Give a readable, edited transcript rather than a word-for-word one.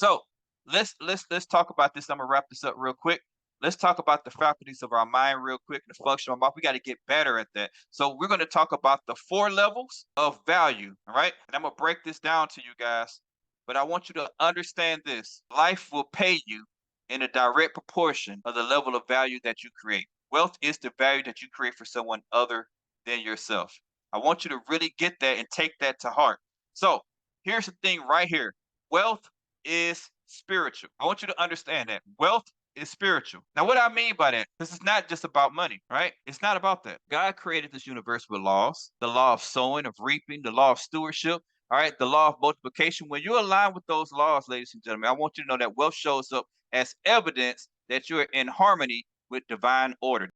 So let's talk about this. I'm gonna wrap this up real quick. Let's talk about the faculties of our mind real quick, the function of our mind. We got to get better at that. So we're going to talk about the four levels of value. All right. And I'm gonna break this down to you guys. But I want you to understand this. Life will pay you in a direct proportion of the level of value that you create. Wealth is the value that you create for someone other than yourself. I want you to really get that and take that to heart. So here's the thing right here. Wealth is spiritual. I want you to understand that wealth is spiritual. Now, what I mean by that, this is not just about money, right? It's not about that. God created this universe with laws, the law of sowing, of reaping, the law of stewardship, all right, the law of multiplication. When you align with those laws, ladies and gentlemen, I want you to know that wealth shows up as evidence that you're in harmony with divine order.